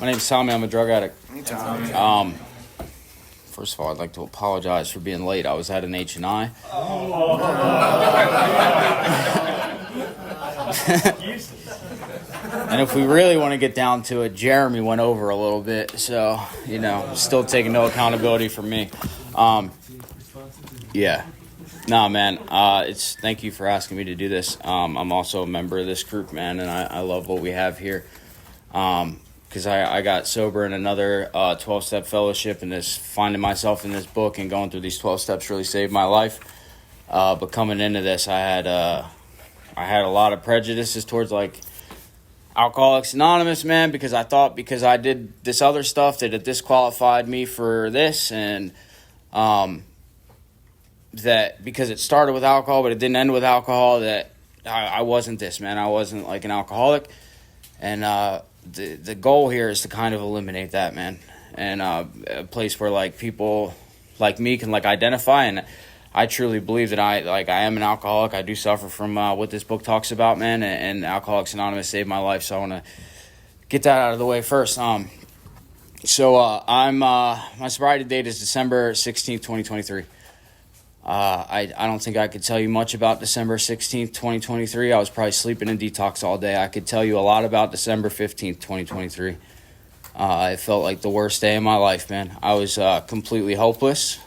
My name's Tommy. I'm a drug addict. Hey, Tommy. First of all, I'd like to apologize for being late. I was at an H&I. And if we really want to get down to it, Jeremy went over a little bit. So, still taking no accountability for me. Yeah. Nah, man. Thank you for asking me to do this. I'm also a member of this group, man, and I love what we have here. Because I got sober in another 12-step fellowship, and finding myself in this book and going through these 12 steps really saved my life. But coming into this, I had a lot of prejudices towards like Alcoholics Anonymous, man, because I thought because I did this other stuff that it disqualified me for this, and that because it started with alcohol but it didn't end with alcohol, that I wasn't this, man. I wasn't like an alcoholic, and the goal here is to kind of eliminate that, man, and a place where like people like me can like identify. And I truly believe that I am an alcoholic. I do suffer from what this book talks about, man, and Alcoholics Anonymous saved my life. So I want to get that out of the way first. My sobriety date is December 16th, 2023. I don't think I could tell you much about December 16th, 2023. I was probably sleeping in detox all day. I could tell you a lot about December 15th, 2023. It felt like the worst day of my life, man. I was completely hopeless.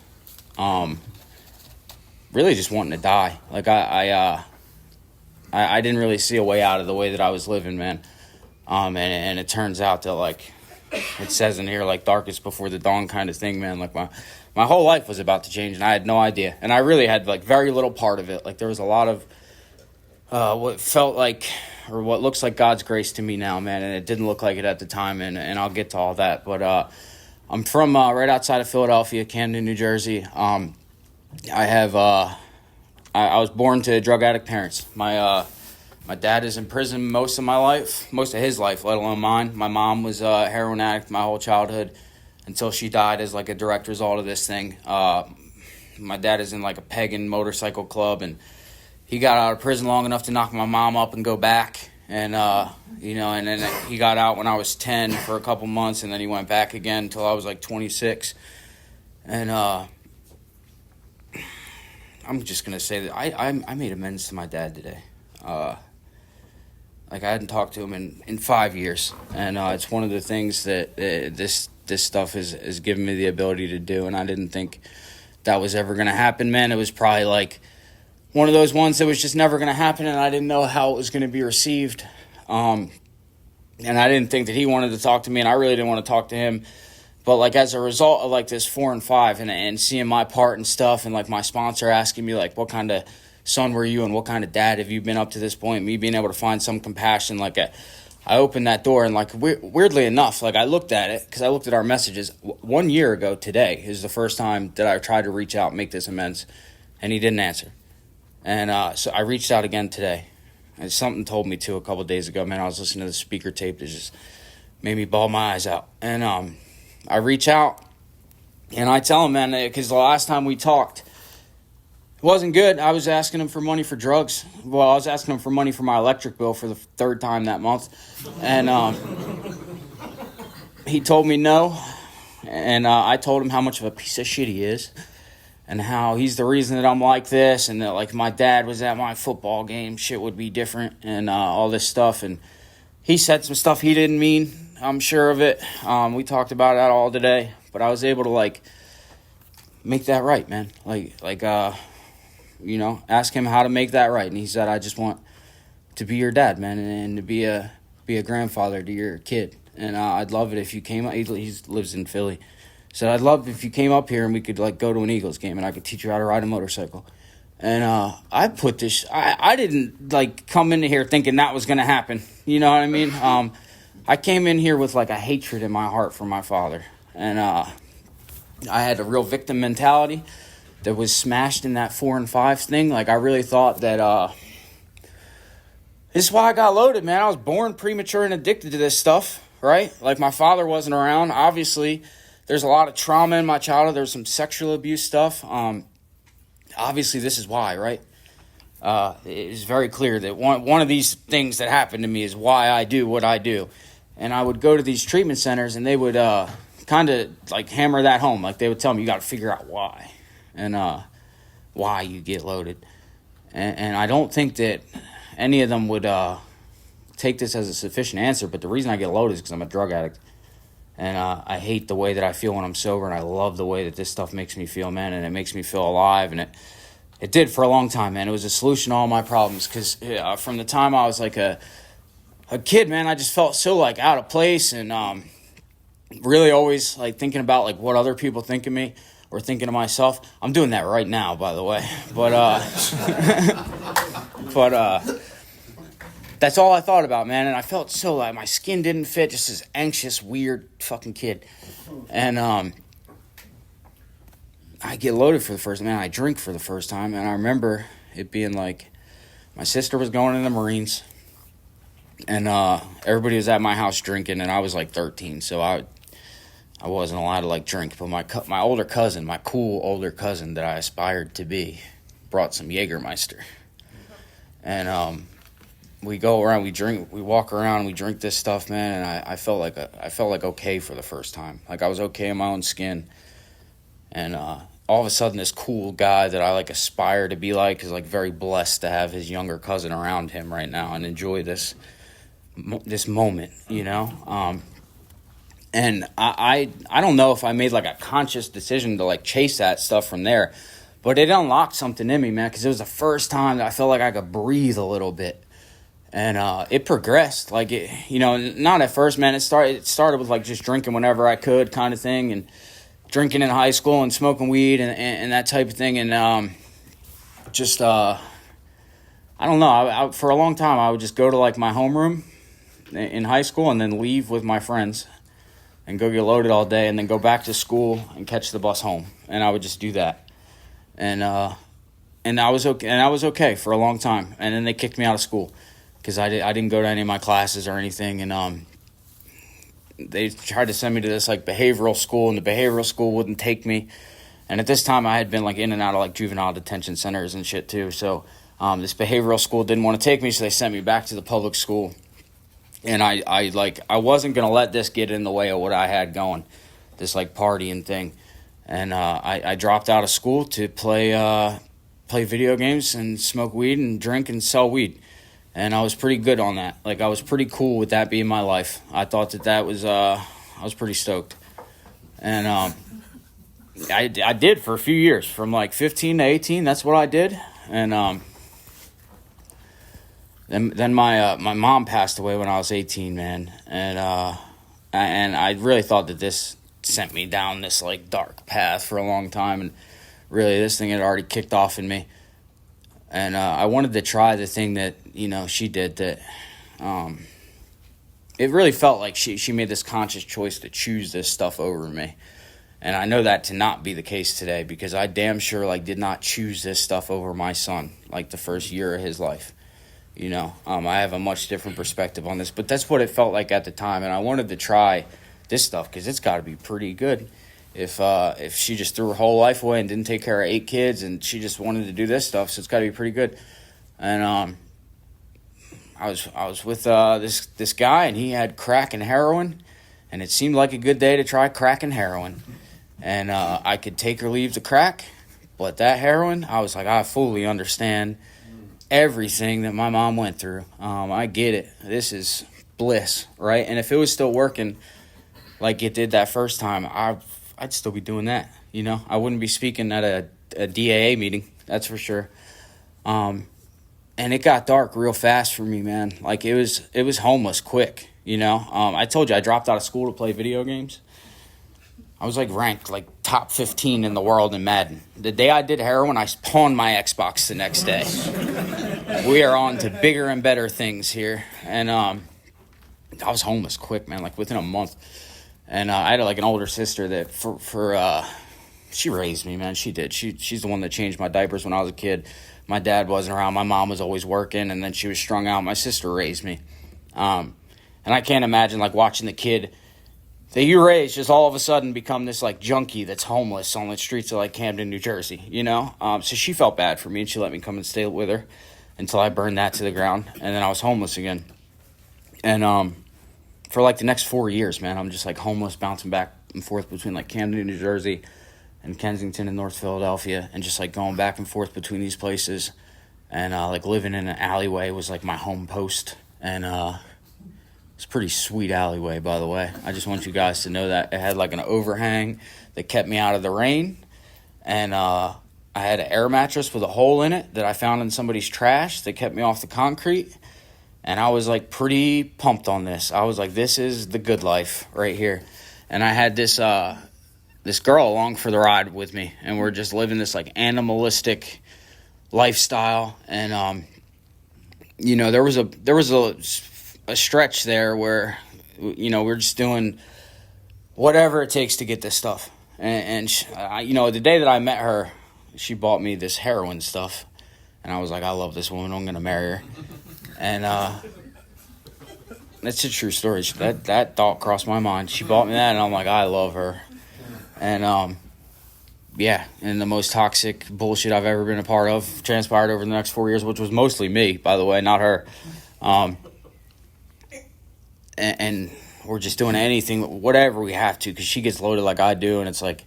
Really just wanting to die. Like I didn't really see a way out of the way that I was living, man. And it turns out that like it says in here, like darkest before the dawn kind of thing, man. Like my whole life was about to change, and I had no idea. And I really had like very little part of it. Like there was a lot of what felt like or what looks like God's grace to me now, man. And it didn't look like it at the time, and I'll get to all that. But I'm from right outside of Philadelphia, Camden, New Jersey. I was born to drug addict parents. My dad is in prison most of his life, let alone mine. My mom was a heroin addict my whole childhood until she died as like a direct result of this thing. My dad is in like a pagan motorcycle club, and he got out of prison long enough to knock my mom up and go back. And, and then he got out when I was 10 for a couple months, and then he went back again until I was like 26. And, I'm just going to say that I made amends to my dad today. I hadn't talked to him in 5 years. And it's one of the things that this stuff has given me the ability to do. And I didn't think that was ever going to happen, man. It was probably like one of those ones that was just never going to happen. And I didn't know how it was going to be received. And I didn't think that he wanted to talk to me. And I really didn't want to talk to him. But, like, as a result of, like, this 4 and 5 and seeing my part and stuff and, like, my sponsor asking me, like, what kind of son were you and what kind of dad have you been up to this point, me being able to find some compassion, like, I opened that door and, like, weirdly enough, like, I looked at it because I looked at our messages. 1 year ago today is the first time that I tried to reach out and make this amends, and he didn't answer. And so I reached out again today. And something told me, too, a couple of days ago, man, I was listening to the speaker tape that just made me bawl my eyes out. And, I reach out, and I tell him, man, because the last time we talked, it wasn't good. I was asking him for money for drugs. Well, I was asking him for money for my electric bill for the third time that month. And he told me no, and I told him how much of a piece of shit he is, and how he's the reason that I'm like this, and that, like, my dad was at my football game, shit would be different, and all this stuff. And he said some stuff he didn't mean. I'm sure of it. We talked about that all today, but I was able to like make that right, man. Ask him how to make that right, and he said, "I just want to be your dad, man, and to be a grandfather to your kid. And I'd love it if you came. He lives in Philly. He said I'd love if you came up here and we could like go to an Eagles game, and I could teach you how to ride a motorcycle." And I put this. I didn't like come into here thinking that was gonna happen. You know what I mean? I came in here with like a hatred in my heart for my father, and I had a real victim mentality that was smashed in that 4 and 5 thing. Like I really thought that this is why I got loaded, man. I was born premature and addicted to this stuff, right? Like my father wasn't around. Obviously, there's a lot of trauma in my childhood. There's some sexual abuse stuff. Obviously, this is why, right? It is very clear that one of these things that happened to me is why I do what I do. And I would go to these treatment centers, and they would kind of like hammer that home. Like they would tell me, you got to figure out why, and why you get loaded. And I don't think that any of them would take this as a sufficient answer. But the reason I get loaded is because I'm a drug addict. And I hate the way that I feel when I'm sober, and I love the way that this stuff makes me feel, man, and it makes me feel alive, and it did for a long time, man. It was a solution to all my problems, because from the time I was like a kid, man, I just felt so like out of place, and really always like thinking about like what other people think of me or thinking of myself. I'm doing that right now, by the way, but that's all I thought about, man, and I felt so like my skin didn't fit, just this anxious, weird fucking kid. And I get loaded for the first time, man. I drink for the first time, and I remember it being like my sister was going in the Marines, and everybody was at my house drinking, and I was like 13, so I wasn't allowed to like drink. But my older cousin, my cool older cousin that I aspired to be, brought some Jägermeister, and we go around, we drink, we walk around, we drink this stuff, man, and I felt like okay for the first time. Like I was okay in my own skin. And all of a sudden, this cool guy that I like aspire to be like is like very blessed to have his younger cousin around him right now and enjoy this moment, you know. And I don't know if I made like a conscious decision to like chase that stuff from there, but it unlocked something in me, man, because it was the first time that I felt like I could breathe a little bit. And it progressed, like it, you know, not at first, man. It started with like just drinking whenever I could, kind of thing, and drinking in high school and smoking weed and that type of thing. And I don't know. For a long time, I would just go to like my homeroom in high school and then leave with my friends and go get loaded all day and then go back to school and catch the bus home. And I would just do that. And I was okay. And I was okay for a long time. And then they kicked me out of school, because I didn't go to any of my classes or anything, and they tried to send me to this like behavioral school, and the behavioral school wouldn't take me. And at this time, I had been like in and out of like juvenile detention centers and shit too. So this behavioral school didn't want to take me, so they sent me back to the public school. And I wasn't gonna let this get in the way of what I had going, this like partying thing. And I dropped out of school to play video games and smoke weed and drink and sell weed. And I was pretty good on that. Like, I was pretty cool with that being my life. I thought that was, I was pretty stoked. And I did for a few years, from like 15 to 18, that's what I did. And then my mom passed away when I was 18, man. And I really thought that this sent me down this like dark path for a long time. And really, this thing had already kicked off in me. And I wanted to try the thing that, you know, she did, that it really felt like she made this conscious choice to choose this stuff over me. And I know that to not be the case today, because I damn sure like did not choose this stuff over my son, like the first year of his life. You know, I have a much different perspective on this, but that's what it felt like at the time. And I wanted to try this stuff because it's got to be pretty good. If she just threw her whole life away and didn't take care of 8 kids, and she just wanted to do this stuff, so it's got to be pretty good. And I was with this guy, and he had crack and heroin, and it seemed like a good day to try crack and heroin. And I could take or leave the crack, but that heroin, I was like, I fully understand everything that my mom went through. I get it. This is bliss, right? And if it was still working like it did that first time, I'd still be doing that, you know? I wouldn't be speaking at a DAA meeting, that's for sure. And it got dark real fast for me, man. Like, it was homeless quick, you know? I told you, I dropped out of school to play video games. I was, like, ranked, like, top 15 in the world in Madden. The day I did heroin, I pawned my Xbox the next day. We are on to bigger and better things here. And I was homeless quick, man, like, within a month. And I had like an older sister that she raised me, man. She did. She's the one that changed my diapers when I was a kid. My dad wasn't around. My mom was always working, and then she was strung out. My sister raised me. And I can't imagine like watching the kid that you raised just all of a sudden become this like junkie that's homeless on the streets of like Camden, New Jersey, you know? So she felt bad for me, and she let me come and stay with her until I burned that to the ground. And then I was homeless again. And for like the next 4 years, man, I'm just like homeless, bouncing back and forth between like Camden, New Jersey, and Kensington and North Philadelphia, and just like going back and forth between these places, and like living in an alleyway was like my home post, and it's a pretty sweet alleyway, by the way. I just want you guys to know that it had like an overhang that kept me out of the rain, and I had an air mattress with a hole in it that I found in somebody's trash that kept me off the concrete. And I was like pretty pumped on this. I was like, this is the good life right here. And I had this girl along for the ride with me, and we're just living this like animalistic lifestyle. And there was a stretch there where we're just doing whatever it takes to get this stuff. And the day that I met her, she bought me this heroin stuff, and I was like, I love this woman. I'm gonna marry her. And that's a true story. That thought crossed my mind. She bought me that, and I'm like, I love her. And and the most toxic bullshit I've ever been a part of transpired over the next 4 years, which was mostly me, by the way, not her. And we're just doing anything, whatever we have to, because she gets loaded like I do, and it's like,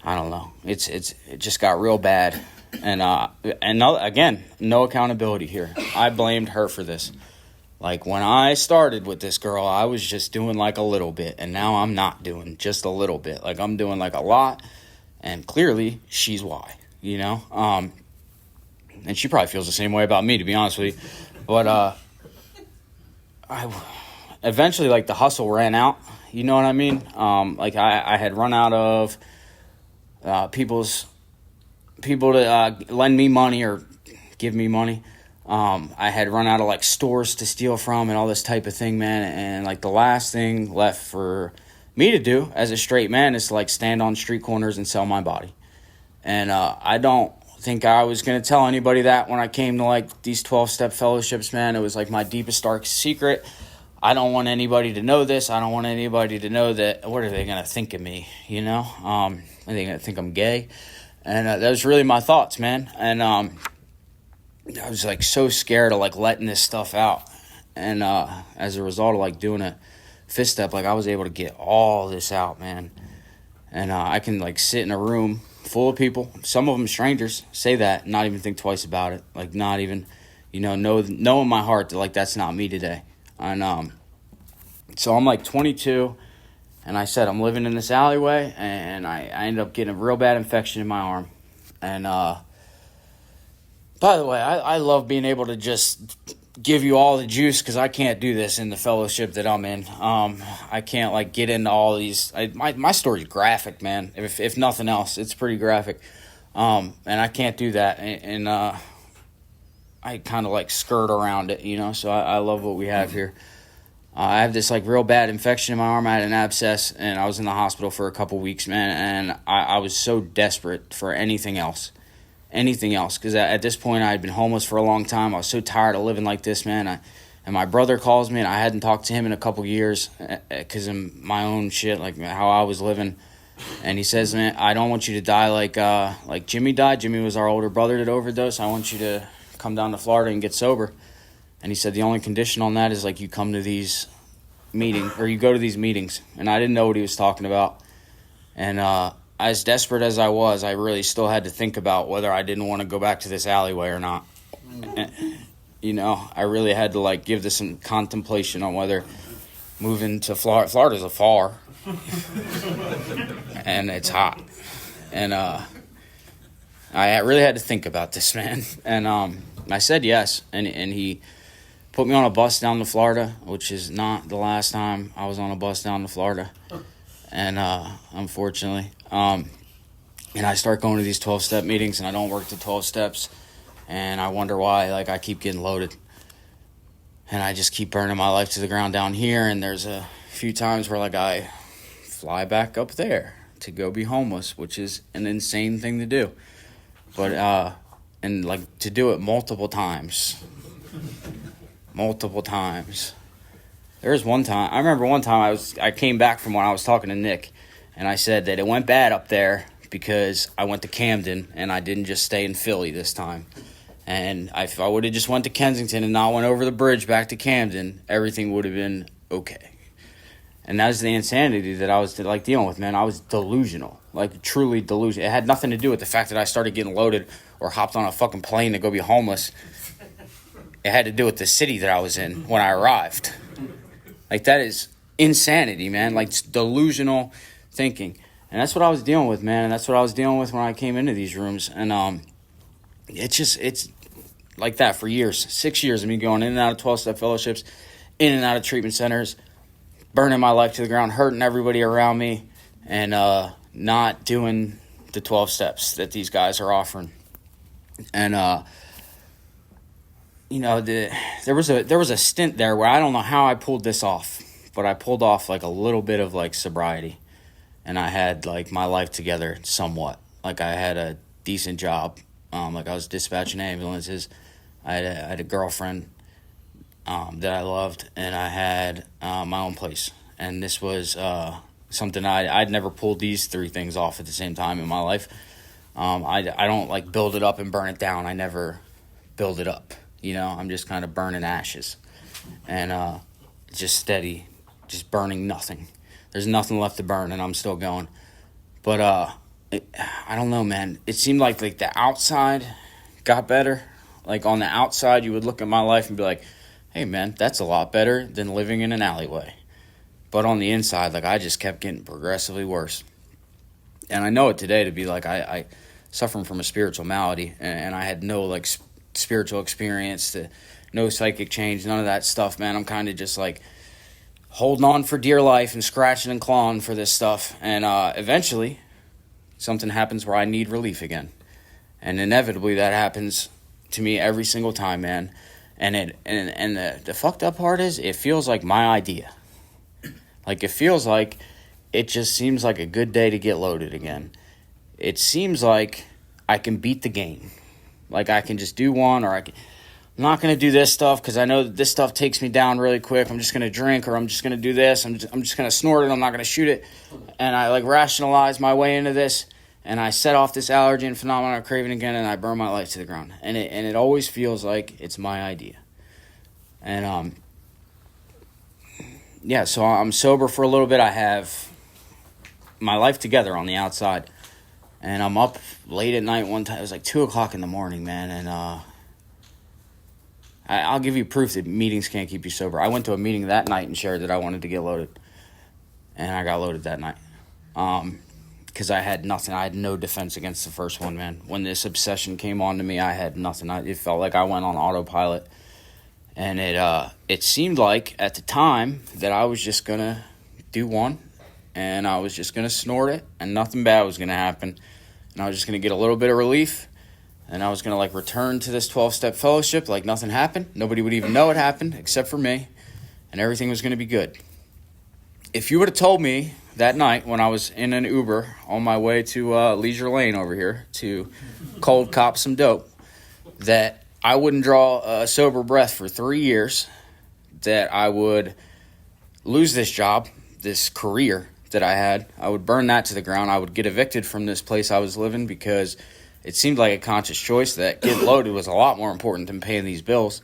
I don't know. It just got real bad. And again, no accountability here. I blamed her for this. Like, when I started with this girl, I was just doing like a little bit, and now I'm not doing just a little bit. Like, I'm doing like a lot, and clearly she's why, and she probably feels the same way about me, to be honest with you. But I eventually, like, the hustle ran out, you know what I mean? Like, I had run out of people to lend me money or give me money. I had run out of like stores to steal from and all this type of thing, man. And like the last thing left for me to do as a straight man is to like stand on street corners and sell my body. And I don't think I was going to tell anybody that when I came to like these 12-step fellowships, man. It was like my deepest, darkest secret. I don't want anybody to know this. I don't want anybody to know that. What are they going to think of me? Are they going to think I'm gay? And that was really my thoughts, man. And I was like so scared of like letting this stuff out. And as a result of like doing a fifth step, like I was able to get all this out, man. And I can like sit in a room full of people, some of them strangers, say that, not even think twice about it. Like not even, know in my heart that like that's not me today. And so I'm like 22, and I said I'm living in this alleyway, and I ended up getting a real bad infection in my arm. And by the way, I love being able to just give you all the juice, because I can't do this in the fellowship that I'm in. I can't like get into all these. My story's graphic, man. If nothing else, it's pretty graphic. And I can't do that. And I kind of like skirt around it, So I love what we have here. I have this like real bad infection in my arm. I had an abscess, and I was in the hospital for a couple weeks, man. And I was so desperate for anything else, because at this point I had been homeless for a long time. I was so tired of living like this, man. And my brother calls me, and I hadn't talked to him in a couple years because of my own shit, like how I was living. And he says, man, I don't want you to die like Jimmy died. Jimmy was our older brother that overdosed. I want you to come down to Florida and get sober. And he said the only condition on that is like you come to these meetings, or you go to these meetings. And I didn't know what he was talking about. And as desperate as I was, I really still had to think about whether I didn't want to go back to this alleyway or not. I really had to like give this some contemplation on whether moving to Florida. Florida's a far, and it's hot, and I really had to think about this, man. And I said yes, and he put me on a bus down to Florida, which is not the last time I was on a bus down to Florida. And unfortunately, and I start going to these 12-step meetings, and I don't work the 12 steps, and I wonder why, like, I keep getting loaded, and I just keep burning my life to the ground down here. And there's a few times where like I fly back up there to go be homeless, which is an insane thing to do, but and like to do it multiple times. There was one time, I remember one time I came back from when I was talking to Nick, and I said that it went bad up there because I went to Camden and I didn't just stay in Philly this time. And if I would have just went to Kensington and not went over the bridge back to Camden, everything would have been okay. And that was the insanity that I was like dealing with, man. I was delusional, like truly delusional. It had nothing to do with the fact that I started getting loaded or hopped on a fucking plane to go be homeless. It had to do with the city that I was in when I arrived. Like, that is insanity, man. Like, it's delusional thinking. And that's what I was dealing with, man. And that's what I was dealing with when I came into these rooms. And it's like that for years. 6 years of me going in and out of 12-step fellowships, in and out of treatment centers, burning my life to the ground, hurting everybody around me, and not doing the 12 steps that these guys are offering. And there was a stint there where I don't know how I pulled this off, but I pulled off like a little bit of like sobriety, and I had like my life together somewhat. Like, I had a decent job, like I was dispatching ambulances. I had a girlfriend that I loved, and I had my own place. And this was something I'd never pulled these three things off at the same time in my life. I don't like build it up and burn it down. I never build it up. I'm just kind of burning ashes, and just steady, just burning nothing. There's nothing left to burn, and I'm still going. But I don't know, man. It seemed like the outside got better. Like, on the outside, you would look at my life and be like, hey, man, that's a lot better than living in an alleyway. But on the inside, like, I just kept getting progressively worse. And I know it today to be like, I suffering from a spiritual malady, and I had no, like, spiritual experience, no psychic change, none of that stuff, man. I'm kind of just, like, holding on for dear life and scratching and clawing for this stuff. And eventually, something happens where I need relief again. And inevitably, that happens to me every single time, man. And the fucked up part is, it feels like my idea. Like, it feels like it just seems like a good day to get loaded again. It seems like I can beat the game. Like, I can just do one, or I'm not going to do this stuff because I know that this stuff takes me down really quick. I'm just going to drink, or I'm just going to do this. I'm just going to snort it. I'm not going to shoot it. And I, like, rationalize my way into this. And I set off this allergen phenomenon of craving again, and I burn my life to the ground. And it always feels like it's my idea. And so I'm sober for a little bit. I have my life together on the outside, and I'm up late at night one time. It was like 2 o'clock in the morning, man. And I'll give you proof that meetings can't keep you sober. I went to a meeting that night and shared that I wanted to get loaded, and I got loaded that night. Because I had nothing. I had no defense against the first one, man. When this obsession came on to me, I had nothing. It felt like I went on autopilot. And it seemed like, at the time, that I was just going to do one. And I was just going to snort it. And nothing bad was going to happen. And I was just going to get a little bit of relief. And I was going to, like, return to this 12-step fellowship like nothing happened. Nobody would even know it happened except for me. And everything was going to be good. If you would have told me that night when I was in an Uber on my way to Leisure Lane over here to cold cop some dope, that I wouldn't draw a sober breath for 3 years, that I would lose this job, this career that I had, I would burn that to the ground, I would get evicted from this place I was living because it seemed like a conscious choice that getting loaded was a lot more important than paying these bills,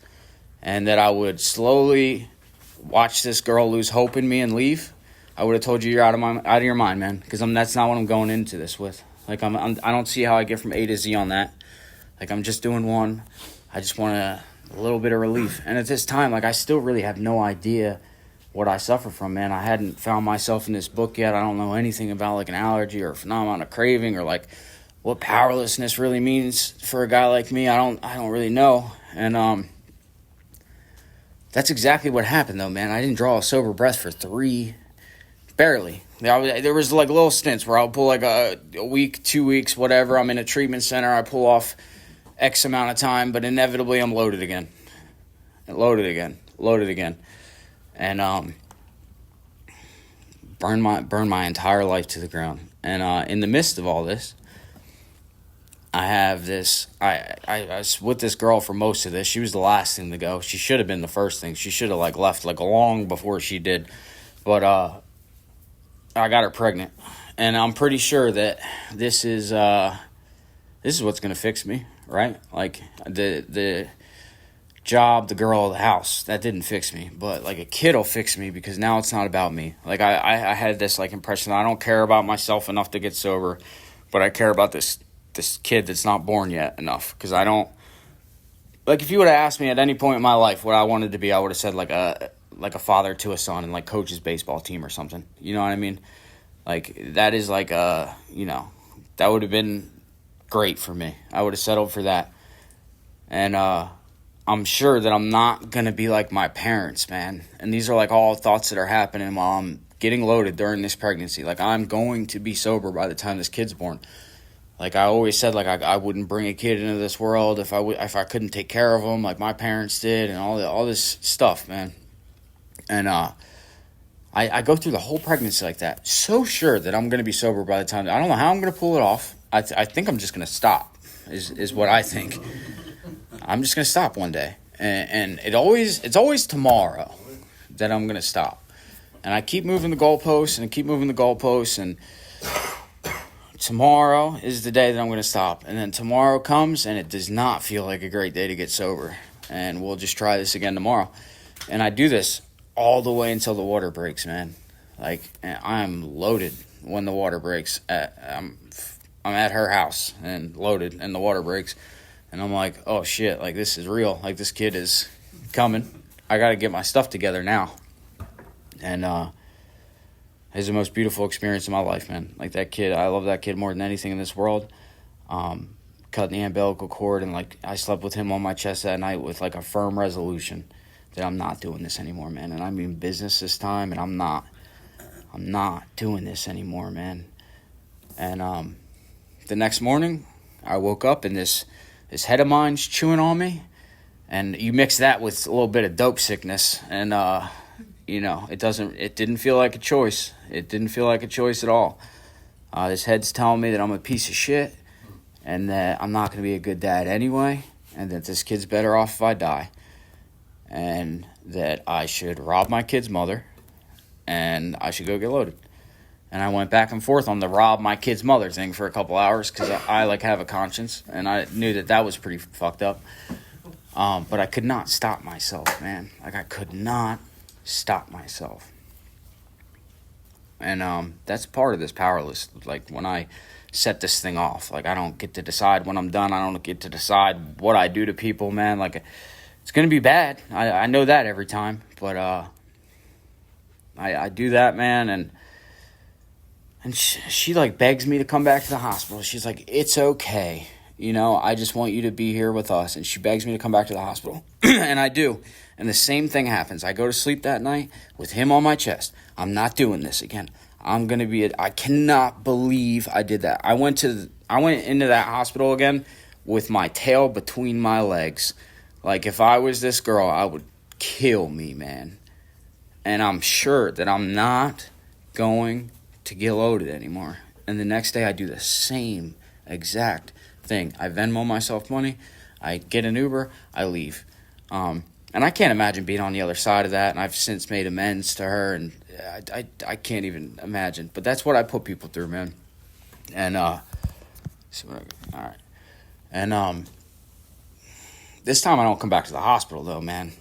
and that I would slowly watch this girl lose hope in me and leave, I would have told you you're out of your mind, man, because that's not what I'm going into this with. Like, I don't see how I get from A to Z on that. Like, I'm just doing one. I just want a little bit of relief. And at this time, like, I still really have no idea what I suffer from, man. I hadn't found myself in this book yet. I don't know anything about, like, an allergy or a phenomenon of craving, or, like, what powerlessness really means for a guy like me. I don't really know. And that's exactly what happened, though, man. I didn't draw a sober breath for barely. There was, like, little stints where I'll pull, like, a week, 2 weeks, whatever. I'm in a treatment center. I pull off X amount of time, but inevitably I'm loaded again. Loaded again. And burn my entire life to the ground. And in the midst of all this, I have this. I was with this girl for most of this. She was the last thing to go. She should have been the first thing. She should have, like, left, like, long before she did. But I got her pregnant, and I'm pretty sure that this is what's gonna fix me, right? Like, the job, the girl, the house. That didn't fix me. But, like, a kid will fix me because now it's not about me. Like, I had this, like, impression that I don't care about myself enough to get sober, but I care about this kid that's not born yet enough. Because I don't... Like, if you would have asked me at any point in my life what I wanted to be, I would have said, like a father to a son and, like, coach his baseball team or something. You know what I mean? Like, that is, like, that would have been great for me. I would have settled for that. And, I'm sure that I'm not going to be like my parents, man. And these are, like, all thoughts that are happening while I'm getting loaded during this pregnancy. Like, I'm going to be sober by the time this kid's born. Like, I always said, like, I wouldn't bring a kid into this world if I couldn't take care of them like my parents did, and all this stuff, man. And I go through the whole pregnancy like that, so sure that I'm going to be sober by the time. I don't know how I'm going to pull it off. I think I'm just going to stop, is what I think. I'm just going to stop one day. And it's always tomorrow that I'm going to stop. And I keep moving the goalposts and tomorrow is the day that I'm going to stop. And then tomorrow comes and it does not feel like a great day to get sober. And we'll just try this again tomorrow. And I do this all the way until the water breaks, man. Like, I'm loaded when the water breaks. I'm at her house and loaded and the water breaks. And I'm like, oh shit, like, this is real. Like, this kid is coming. I got to get my stuff together now. And it's the most beautiful experience of my life, man. Like, that kid, I love that kid more than anything in this world. Cut the umbilical cord, and, like, I slept with him on my chest that night with, like, a firm resolution that I'm not doing this anymore, man. And I mean business this time, and I'm not doing this anymore, man. And the next morning, I woke up and this head of mine's chewing on me, and you mix that with a little bit of dope sickness, and it didn't feel like a choice. It didn't feel like a choice at all. This head's telling me that I'm a piece of shit, and that I'm not going to be a good dad anyway, and that this kid's better off if I die, and that I should rob my kid's mother, and I should go get loaded. And I went back and forth on the rob my kid's mother thing for a couple hours because I like, have a conscience, and I knew that was pretty fucked up. But I could not stop myself, man. Like, I could not stop myself. And that's part of this powerless. Like, when I set this thing off, like, I don't get to decide when I'm done. I don't get to decide what I do to people, man. Like, it's going to be bad. I know that every time. But I do that, man, and she like begs me to come back to the hospital. She's like, it's okay. I just want you to be here with us. And she begs me to come back to the hospital. And I do. And the same thing happens. I go to sleep that night with him on my chest. I'm not doing this again. I cannot believe I did that. I went into that hospital again with my tail between my legs. Like, if I was this girl, I would kill me, man. And I'm sure that I'm not going to get loaded anymore. And the next day I do the same exact thing. I Venmo myself money, I get an Uber, I leave. And I can't imagine being on the other side of that, and I've since made amends to her, and I can't even imagine. But that's what I put people through, man. And all right. And this time I don't come back to the hospital though, man.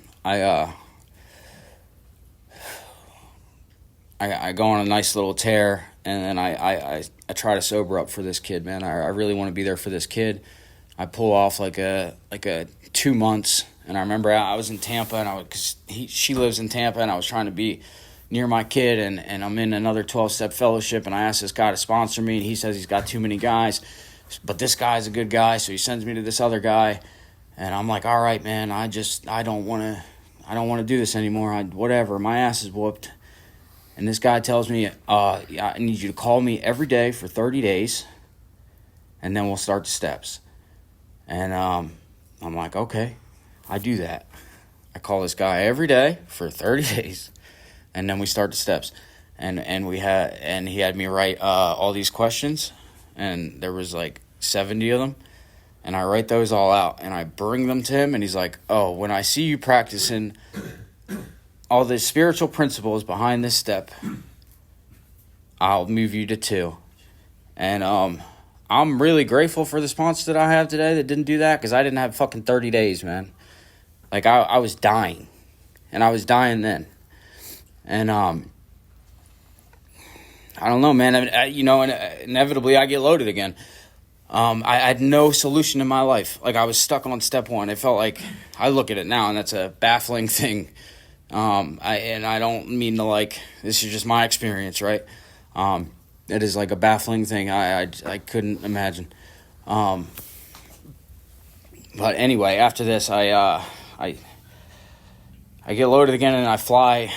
I go on a nice little tear, and then I try to sober up for this kid, man. I really want to be there for this kid. I pull off like a 2 months, and I remember I was in Tampa, and she lives in Tampa, and I was trying to be near my kid, and I'm in another 12-step fellowship, and I asked this guy to sponsor me, and he says he's got too many guys, but this guy's a good guy, so he sends me to this other guy, and I'm like, all right, man, I don't want to do this anymore. Whatever, my ass is whooped. And this guy tells me, I need you to call me every day for 30 days, and then we'll start the steps. And I'm like, okay, I do that. I call this guy every day for 30 days, and then we start the steps. And he had me write all these questions, and there was like 70 of them, and I write those all out, and I bring them to him, and he's like, oh, when I see you practicing all the spiritual principles behind this step, I'll move you to 2. And I'm really grateful for the sponsor that I have today that didn't do that, because I didn't have fucking 30 days, man. Like, I was dying, and I was dying then. And I don't know, man. Inevitably I get loaded again. I had no solution in my life. Like, I was stuck on step one. It felt like, I look at it now, and that's a baffling thing. I don't mean to, like, this is just my experience, right? It is like a baffling thing. I couldn't imagine. But anyway, after this, I get loaded again, and I fly.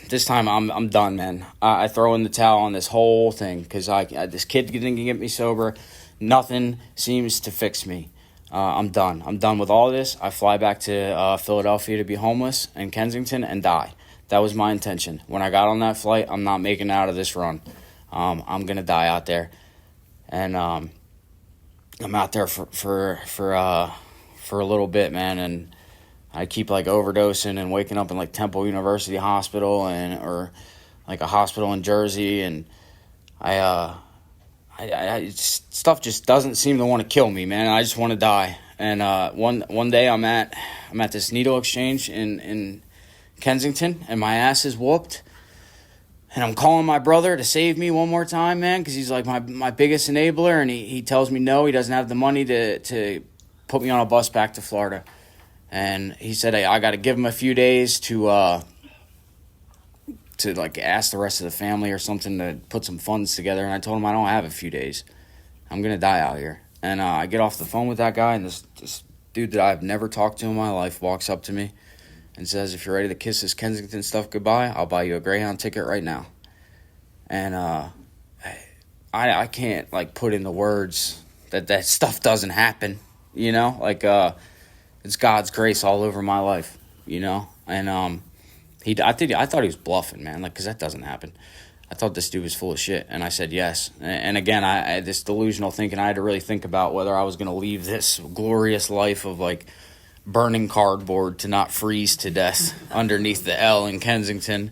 This time I'm done, man. I throw in the towel on this whole thing because this kid didn't get me sober. Nothing seems to fix me. I'm done. I'm done with all this. I fly back to Philadelphia to be homeless in Kensington and die. That was my intention. When I got on that flight, I'm not making it out of this run. I'm gonna die out there, and I'm out there for a little bit, man. And I keep like overdosing and waking up in like Temple University Hospital or like a hospital in Jersey, and stuff just doesn't seem to want to kill me, man. I just want to die. And one day I'm at this needle exchange in Kensington, and my ass is whooped. And I'm calling my brother to save me one more time, man, because he's like my biggest enabler, and he tells me no, he doesn't have the money to put me on a bus back to Florida. And he said, hey, I got to give him a few days to like ask the rest of the family or something to put some funds together. And I told him I don't have a few days. I'm going to die out here. And I get off the phone with that guy, and this dude that I've never talked to in my life walks up to me and says, if you're ready to kiss this Kensington stuff goodbye, I'll buy you a Greyhound ticket right now. And I can't, like, put into words that stuff doesn't happen, you know? Like, it's God's grace all over my life, you know? And I thought he was bluffing, man, like, because that doesn't happen. I thought this dude was full of shit, and I said yes. And again, I this delusional thinking, I had to really think about whether I was going to leave this glorious life of, like, burning cardboard to not freeze to death underneath the L in Kensington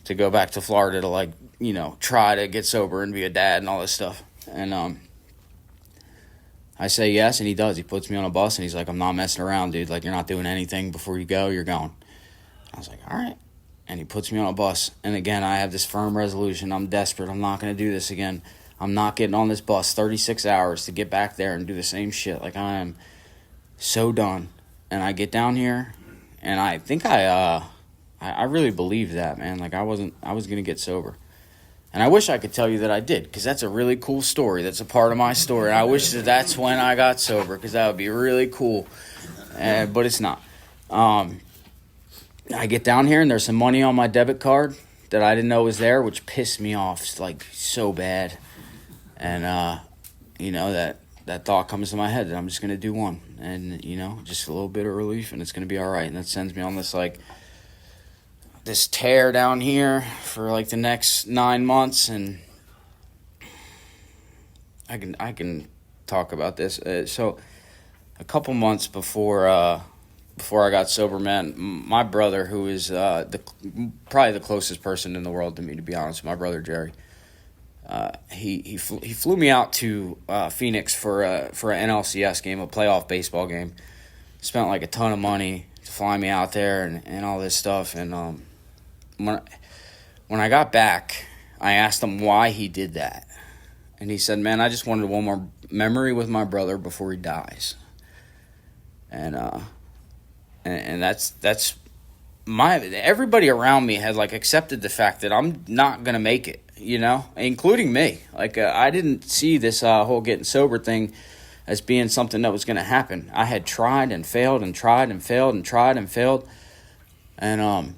to go back to Florida to, like, you know, try to get sober and be a dad and all this stuff. And I say yes, and he does. He puts me on a bus, and he's like, I'm not messing around, dude. Like, you're not doing anything before you go. You're going. I was like, all right. And he puts me on a bus. And again, I have this firm resolution. I'm desperate. I'm not going to do this again. I'm not getting on this bus 36 hours to get back there and do the same shit. Like, I am so done. And I get down here, and I think I really believed that, man. Like, I was going to get sober. And I wish I could tell you that I did, because that's a really cool story. That's a part of my story. I wish that's when I got sober, because that would be really cool. But it's not. I get down here, and there's some money on my debit card that I didn't know was there, which pissed me off, like, so bad. And, you know, that thought comes to my head that I'm just going to do one. And, you know, just a little bit of relief, and it's going to be all right. And that sends me on this, like, this tear down here for, like, the next 9 months. And I can talk about this. So a couple months before I got sober, man, my brother, who is probably the closest person in the world to me, to be honest, my brother Jerry, he flew me out to Phoenix for an NLCS game, a playoff baseball game. Spent like a ton of money to fly me out there and all this stuff. And when I got back, I asked him why he did that, and he said, "Man, I just wanted one more memory with my brother before he dies." And that's everybody around me had, like, accepted the fact that I'm not gonna make it, you know, including me. Like, I didn't see this whole getting sober thing as being something that was gonna happen. I had tried and failed and tried and failed and tried and failed, and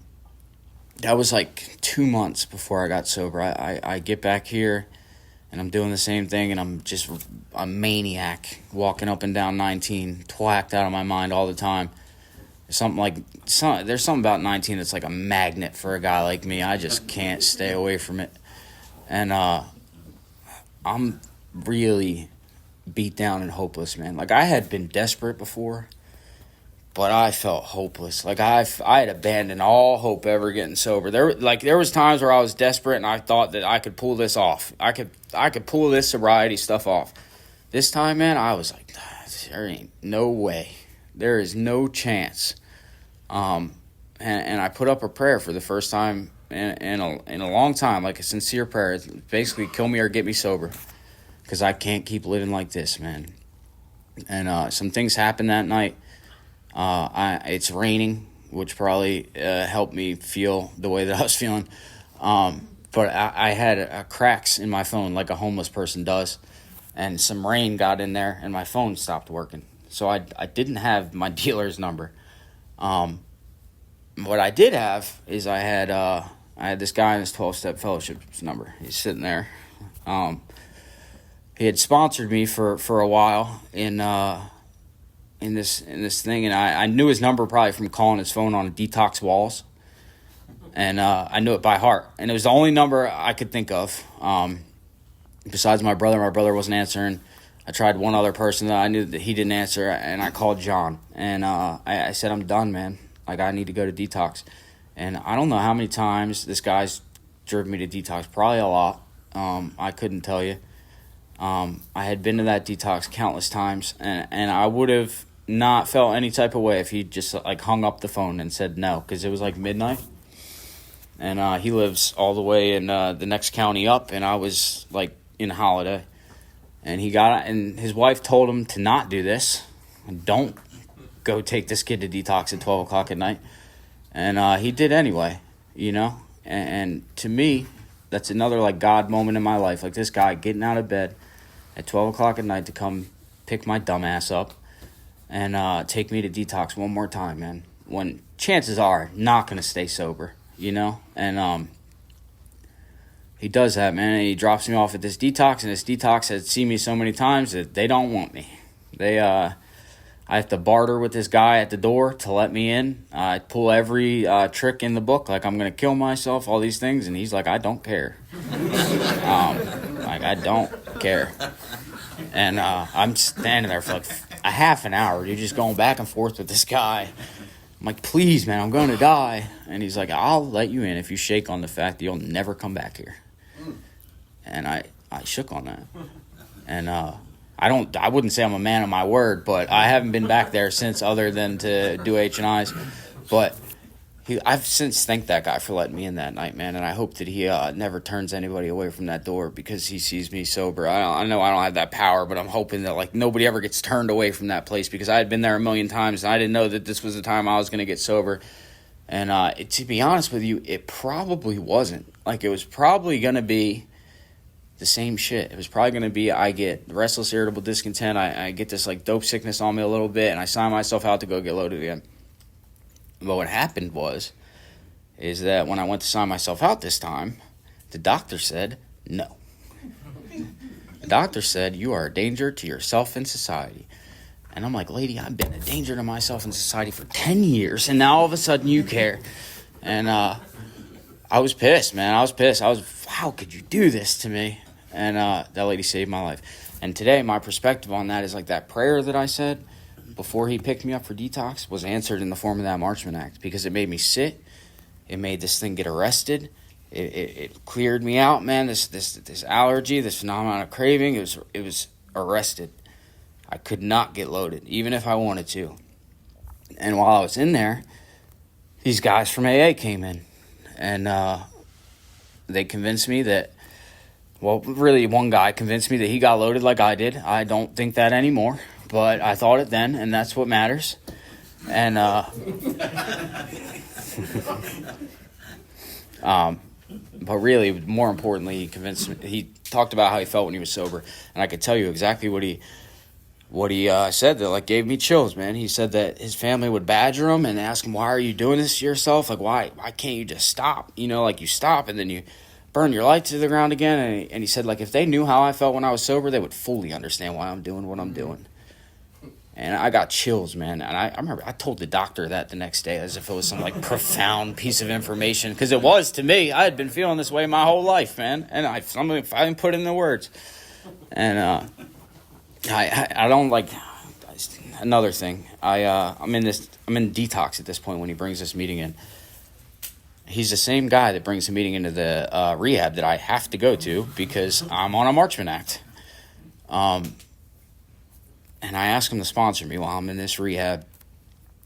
that was like 2 months before I got sober. I get back here, and I'm doing the same thing, and I'm just a maniac walking up and down 19, twacked out of my mind all the time. There's something about 19 that's like a magnet for a guy like me. I just can't stay away from it. And I'm really beat down and hopeless, man. Like, I had been desperate before, but I felt hopeless. Like, I had abandoned all hope ever getting sober. There was times where I was desperate, and I thought that I could pull this off. I could pull this sobriety stuff off. This time, man, I was like, there ain't no way. There is no chance And I put up a prayer for the first time in a long time, like a sincere prayer. It's basically, kill me or get me sober, because I can't keep living like this, man. And some things happened that night. It's raining, which probably helped me feel the way that I was feeling. But I had cracks in my phone like a homeless person does, and some rain got in there, and my phone stopped working. So I didn't have my dealer's number. What I did have is I had this guy in his 12-step fellowship's number. He's sitting there. He had sponsored me for a while in this thing, and I knew his number probably from calling his phone on detox walls, and I knew it by heart. And it was the only number I could think of. Besides my brother. My brother wasn't answering. I tried one other person that I knew that he didn't answer, and I called John. And I said, I'm done, man. Like, I need to go to detox. And I don't know how many times this guy's driven me to detox. Probably a lot. I couldn't tell you. I had been to that detox countless times, and I would have not felt any type of way if he just like hung up the phone and said no, because it was like midnight. And he lives all the way in the next county up, and I was like in Holiday. And he got, and his wife told him to not do this. Don't go take this kid to detox at 12 o'clock at night. And he did anyway, you know. And to me, that's another like God moment in my life. Like this guy getting out of bed at 12 o'clock at night to come pick my dumb ass up and take me to detox one more time, man. When chances are not going to stay sober, you know. And he does that, man. And he drops me off at this detox, and this detox has seen me so many times that they don't want me. I have to barter with this guy at the door to let me in. I pull every trick in the book, like I'm going to kill myself, all these things. And he's like, I don't care. Like, I don't care. And I'm standing there for like a half an hour. You're just going back and forth with this guy. I'm like, please, man, I'm going to die. And he's like, I'll let you in if you shake on the fact that you'll never come back here. And I shook on that. And I wouldn't say I'm a man of my word, but I haven't been back there since, other than to do H&Is. But I've since thanked that guy for letting me in that night, man. And I hope that he never turns anybody away from that door because he sees me sober. I know I don't have that power, but I'm hoping that like nobody ever gets turned away from that place, because I had been there a million times and I didn't know that this was the time I was going to get sober. And to be honest with you, it probably wasn't. Like, it was probably going to be the same shit. It was probably going to be, I get restless, irritable, discontent. I get this like dope sickness on me a little bit, and I sign myself out to go get loaded again. But what happened is that when I went to sign myself out this time, the doctor said no. The doctor said, you are a danger to yourself and society. And I'm like, lady, I've been a danger to myself and society for 10 years, and now all of a sudden you care. And I was pissed, man. I was pissed. How could you do this to me? And that lady saved my life. And today, my perspective on that is like that prayer that I said before he picked me up for detox was answered in the form of that Marchman Act, because it made me sit. It made this thing get arrested. It cleared me out, man. This allergy, this phenomenon of craving, it was arrested. I could not get loaded, even if I wanted to. And while I was in there, these guys from AA came in. And they convinced me that, well, really one guy convinced me that he got loaded like I did. I don't think that anymore, but I thought it then, and that's what matters. And but really, more importantly, he convinced me. He talked about how he felt when he was sober, and I could tell you exactly what he said that like gave me chills, man. He said that his family would badger him and ask him, why are you doing this to yourself? Like, why can't you just stop? You know, like you stop and then you burn your life to the ground again. And he said, like, if they knew how I felt when I was sober, they would fully understand why I'm doing what I'm doing. And I got chills, man. And I remember I told the doctor that the next day as if it was some like profound piece of information, because it was to me. I had been feeling this way my whole life, man. And I didn't put in the words. And I don't like another thing. I'm in detox at this point when he brings this meeting in. He's the same guy that brings the meeting into the rehab that I have to go to because I'm on a Marchman Act. And I asked him to sponsor me while I'm in this rehab.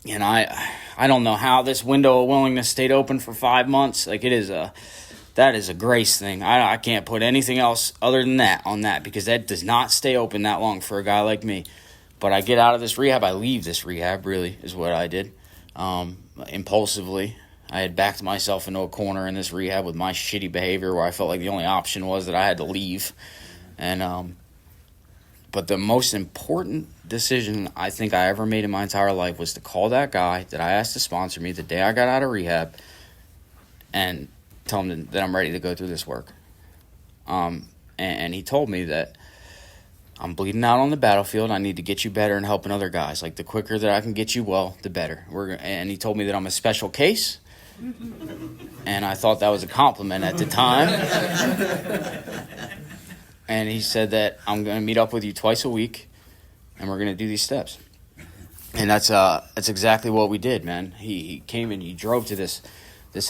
And I don't know how this window of willingness stayed open for 5 months. Like, that is a grace thing. I can't put anything else other than that on that, because that does not stay open that long for a guy like me. But I get out of this rehab. I leave this rehab, really, is what I did. Impulsively. I had backed myself into a corner in this rehab with my shitty behavior, where I felt like the only option was that I had to leave. And but the most important decision I think I ever made in my entire life was to call that guy that I asked to sponsor me the day I got out of rehab and tell him that I'm ready to go through this work. And he told me that I'm bleeding out on the battlefield. I need to get you better and helping other guys. Like, the quicker that I can get you well, the better. And he told me that I'm a special case. And I thought that was a compliment at the time. And he said that I'm going to meet up with you twice a week, and we're going to do these steps. And that's exactly what we did, man. He came and he drove to this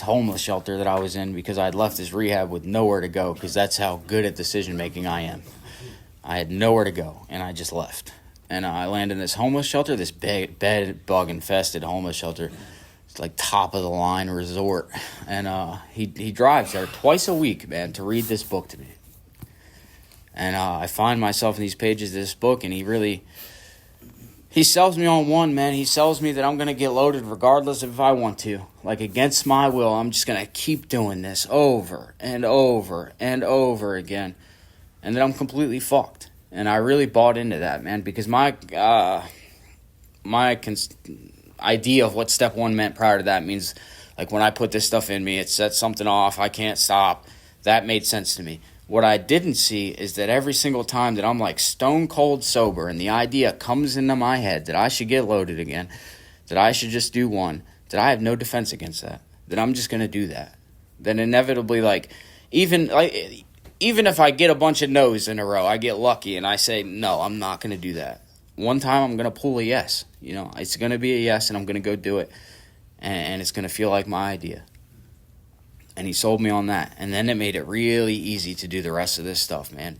homeless shelter that I was in, because I had left this rehab with nowhere to go, because that's how good at decision-making I am. I had nowhere to go, and I just left. And I landed in this homeless shelter, this bed bug-infested homeless shelter. It's like top-of-the-line resort. And he drives there twice a week, man, to read this book to me. And I find myself in these pages of this book, and he sells me on one, man. He sells me that I'm going to get loaded regardless of if I want to. Like, against my will, I'm just going to keep doing this over and over and over again. And then I'm completely fucked. And I really bought into that, man, because my idea of what step one meant prior to that means, like, when I put this stuff in me, it sets something off. I can't stop. That made sense to me. What I didn't see is that every single time that I'm like stone cold sober and the idea comes into my head that I should get loaded again, that I should just do one, that I have no defense against that I'm just going to do that. Then inevitably, even if I get a bunch of no's in a row, I get lucky and I say, no, I'm not going to do that. One time I'm going to pull a yes. It's going to be a yes, and I'm going to go do it. And it's going to feel like my idea. And he sold me on that. And then it made it really easy to do the rest of this stuff, man.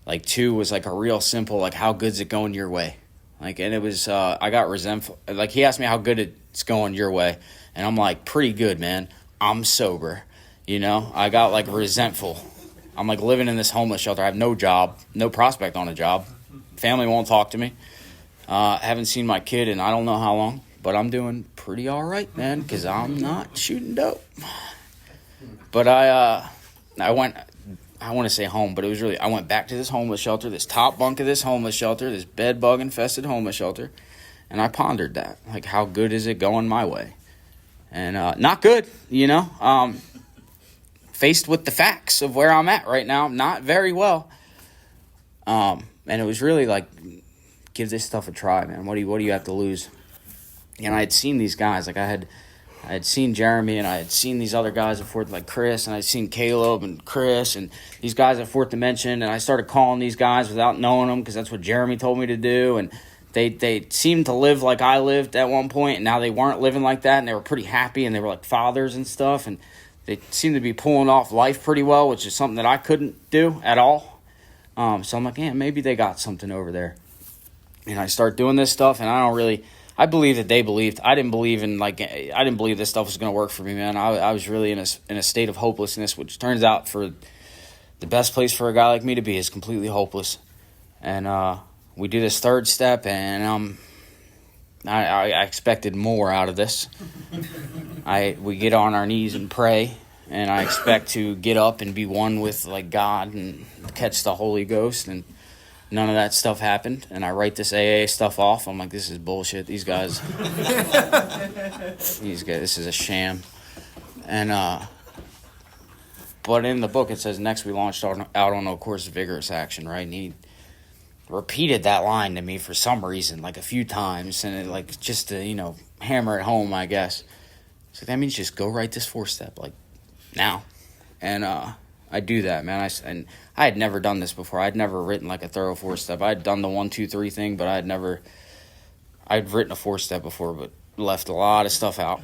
Like, 2 was like a real simple, like, how good's it going your way? Like, and it was, I got resentful. Like, he asked me how good it's going your way. And I'm like, pretty good, man. I'm sober. I got, like, resentful. I'm, like, living in this homeless shelter. I have no job, no prospect on a job. Family won't talk to me. Haven't seen my kid in I don't know how long. But I'm doing pretty all right, man, because I'm not shooting dope. But I want to say home, but it was really, I went back to this homeless shelter, this top bunk of this homeless shelter, this bed bug infested homeless shelter, and I pondered that, like, how good is it going my way? And not good, faced with the facts of where I'm at right now, not very well. And it was really like, give this stuff a try, man. What do you have to lose? And I had seen these guys, like, I had seen Jeremy, and I had seen these other guys at Fourth, like Chris, and I had seen Caleb and Chris and these guys at Fourth Dimension, and I started calling these guys without knowing them, because that's what Jeremy told me to do, and they seemed to live like I lived at one point, and now they weren't living like that, and they were pretty happy, and they were like fathers and stuff, and they seemed to be pulling off life pretty well, which is something that I couldn't do at all. So I'm like, yeah, maybe they got something over there. And I start doing this stuff, and I believe that they believed. I didn't believe this stuff was going to work for me, man. I was really in a state of hopelessness, which turns out, for the best place for a guy like me to be is completely hopeless. And we do this third step, and I expected more out of this. We get on our knees and pray, and I expect to get up and be one with, like, God and catch the Holy Ghost, and none of that stuff happened, and I write this AA stuff off. I'm like, this is bullshit. These guys, this is a sham. And but in the book it says, next we launched out on a course of vigorous action, right? And he repeated that line to me for some reason, like, a few times, and it, like, just to hammer it home, I guess. So that means just go write this 4-step, like, now. And I do that, man. I had never done this before. I'd never written, like, a thorough 4-step. I'd done the 1, 2, 3 thing, but I'd written a 4-step before, but left a lot of stuff out.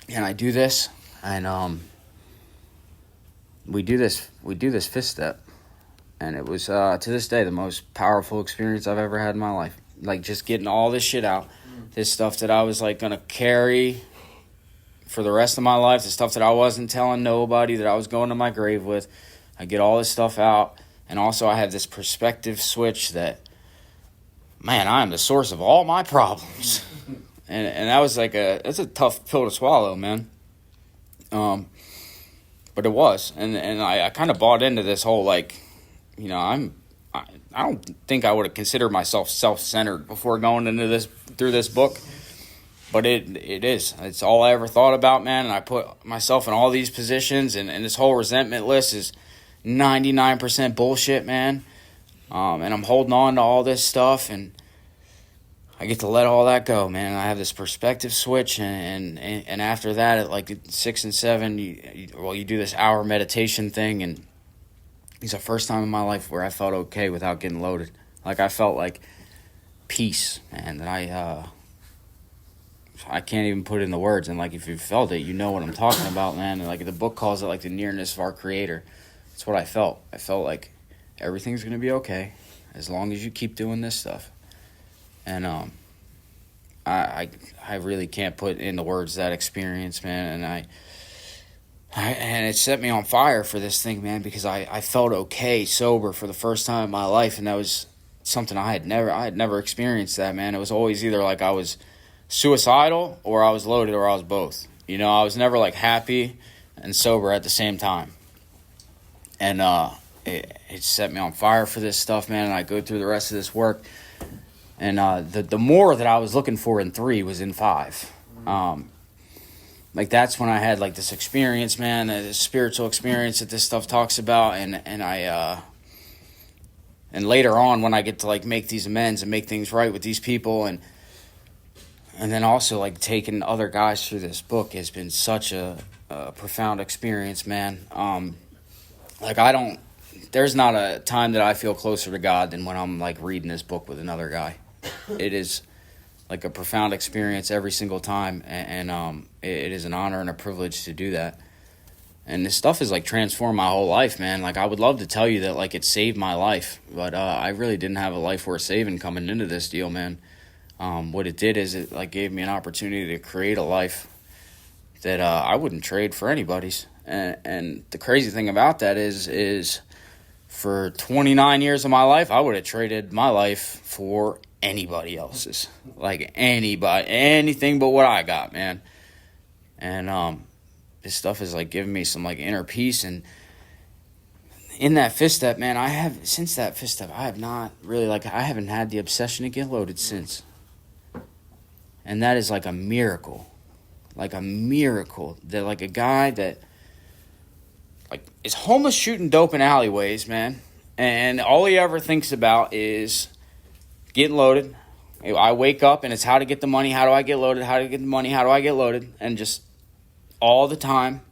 And I do this, and we do this 5th step, and it was to this day the most powerful experience I've ever had in my life. Like, just getting all this shit out, this stuff that I was like going to carry for the rest of my life, the stuff that I wasn't telling nobody, that I was going to my grave with. I get all this stuff out. And also I have this perspective switch that, man, I am the source of all my problems. And that was like that's a tough pill to swallow, man. But it was. And I kind of bought into this whole, like, you know, I don't think I would have considered myself self-centered before going into this, through this book. But it is. It's all I ever thought about, man. And I put myself in all these positions. And this whole resentment list is 99% bullshit, man. And I'm holding on to all this stuff. And I get to let all that go, man. I have this perspective switch. And after that, at like 6 and 7, you do this hour meditation thing. And it's the first time in my life where I felt okay without getting loaded. Like, I felt like peace, man, that I can't even put it into words. And like, if you felt it, you know what I'm talking about, man. And like, the book calls it like the nearness of our Creator. That's what I felt. I felt like everything's gonna be okay as long as you keep doing this stuff. And I really can't put into words that experience, man. And and it set me on fire for this thing, man, because I felt okay sober for the first time in my life, and that was something I had never experienced. That, man. It was always either like I was suicidal or I was loaded or I was both. You know, I was never like happy and sober at the same time. And it set me on fire for this stuff, man. And I go through the rest of this work, and the more that I was looking for in 3 was in 5. Like, that's when I had like this experience, man, this spiritual experience that this stuff talks about, and later on when I get to like make these amends and make things right with these people, and then also like taking other guys through this book has been such a profound experience, man. Like, there's not a time that I feel closer to God than when I'm like reading this book with another guy. It is like a profound experience every single time, and it is an honor and a privilege to do that. And this stuff has like transformed my whole life, man. Like, I would love to tell you that like it saved my life, but I really didn't have a life worth saving coming into this deal, man. What it did is it like gave me an opportunity to create a life that I wouldn't trade for anybody's. And the crazy thing about that is for 29 years of my life, I would have traded my life for anybody else's. Like, anybody, anything but what I got, man. And this stuff is like giving me some like inner peace. And in that fifth step, man, since that fifth step, I have not really, like, I haven't had the obsession to get loaded since. And that is like a miracle. Like a miracle that like a guy that like is homeless shooting dope in alleyways, man, and all he ever thinks about is getting loaded. I wake up and it's how to get the money, how do I get loaded, how to get the money, how do I get loaded, and just all the time.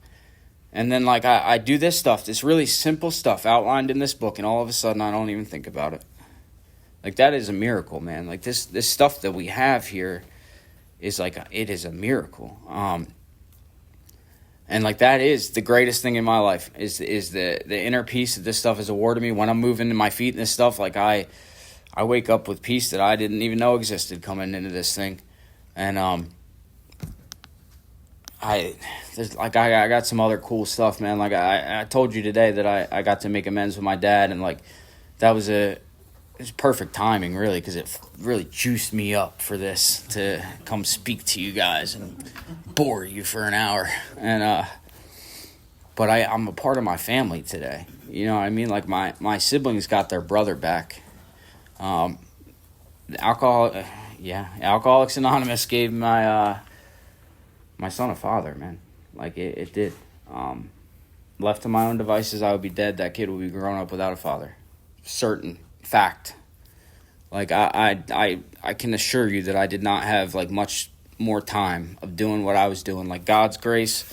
And then like I do this stuff, this really simple stuff outlined in this book, and all of a sudden I don't even think about it. Like, that is a miracle, man. Like, this stuff that we have here is like, it is a miracle. And like, that is the greatest thing in my life is the inner peace that this stuff has awarded me when I'm moving to my feet and this stuff. Like, I wake up with peace that I didn't even know existed coming into this thing. And I got some other cool stuff, man. Like, I told you today that I got to make amends with my dad, and like, that was it's perfect timing, really, because it really juiced me up for this to come speak to you guys and bore you for an hour. And but I'm a part of my family today. You know what I mean? Like, my siblings got their brother back. Alcoholics Anonymous gave my son a father, man. Like, it did. Left to my own devices, I would be dead. That kid would be grown up without a father. Certain fact. Like, I can assure you that I did not have like much more time of doing what I was doing. Like, God's grace,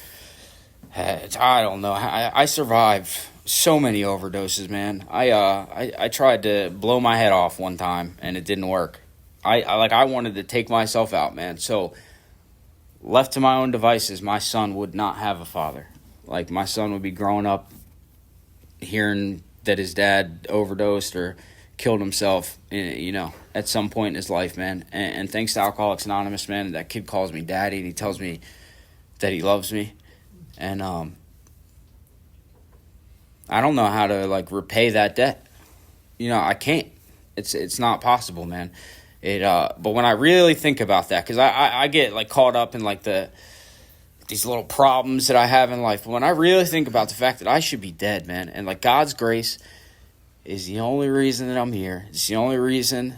I don't know. I survived so many overdoses, man. I tried to blow my head off one time and it didn't work. I wanted to take myself out, man. So, left to my own devices, my son would not have a father. Like, my son would be growing up hearing that his dad overdosed or killed himself, at some point in his life, man. And thanks to Alcoholics Anonymous, man, that kid calls me daddy, and he tells me that he loves me. And I don't know how to, like, repay that debt. I can't. It's not possible, man. But when I really think about that, because I get, like, caught up in, like, these little problems that I have in life. But when I really think about the fact that I should be dead, man, and, like, God's grace is the only reason that I'm here. It's the only reason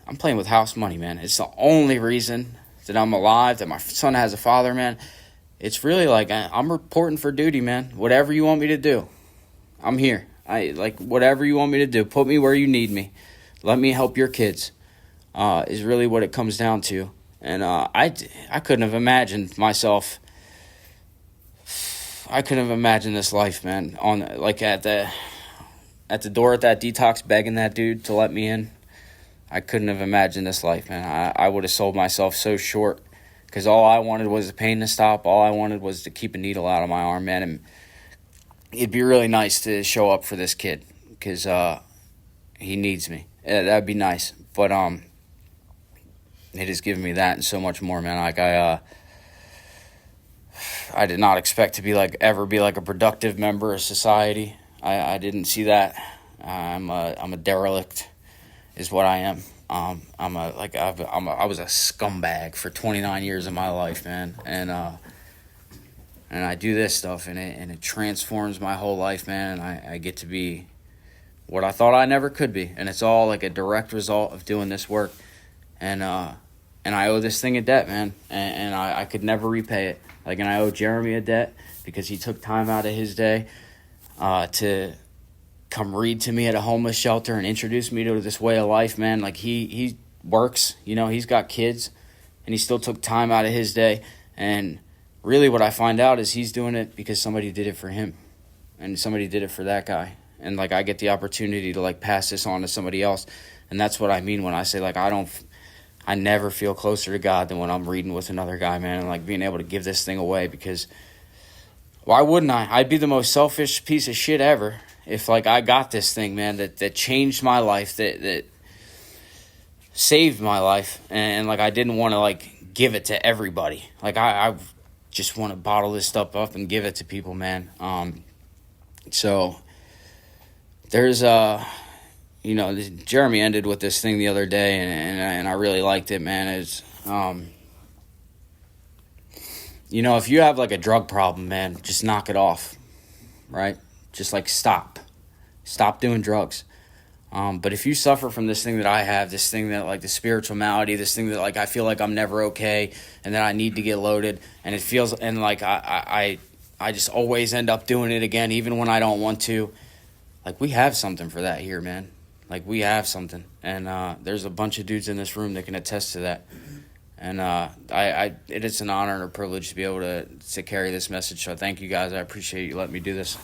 I'm playing with house money, man. It's the only reason that I'm alive, that my son has a father, man. It's really like I'm reporting for duty, man. Whatever you want me to do, I'm here. Whatever you want me to do, put me where you need me. Let me help your kids, is really what it comes down to. And I couldn't have imagined myself. I couldn't have imagined this life, man. At the door at that detox, begging that dude to let me in. I couldn't have imagined this life, man. I would have sold myself so short, because all I wanted was the pain to stop. All I wanted was to keep a needle out of my arm, man. And it'd be really nice to show up for this kid, because he needs me. That'd be nice. But it has given me that and so much more, man. Like, I did not expect to ever be like a productive member of society. I didn't see that. I'm a derelict, is what I am. I was a scumbag for 29 years of my life, man. And I do this stuff, and it transforms my whole life, man. And I get to be what I thought I never could be, and it's all like a direct result of doing this work. And I owe this thing a debt, man, and I could never repay it. And I owe Jeremy a debt because he took time out of his day to come read to me at a homeless shelter and introduce me to this way of life, man. He works, he's got kids, and he still took time out of his day. And really what I find out is he's doing it because somebody did it for him, and somebody did it for that guy. And I get the opportunity to pass this on to somebody else. And that's what I mean when I say I never feel closer to God than when I'm reading with another guy, man, and being able to give this thing away, because why wouldn't I? I'd be the most selfish piece of shit ever if I got this thing, man, that changed my life, that saved my life, and I didn't want to give it to everybody. I just want to bottle this stuff up and give it to people, man. So there's Jeremy ended with this thing the other day, and I really liked it, man. It's if you have a drug problem, man, just knock it off, right? Just stop doing drugs. But if you suffer from this thing that I have, this thing that the spiritual malady, this thing that I feel like I'm never okay, and that I need to get loaded, and it feels, and I just always end up doing it again, even when I don't want to. We have something for that here, man. We have something, and there's a bunch of dudes in this room that can attest to that. And it is an honor and a privilege to be able to carry this message. So thank you guys. I appreciate you letting me do this.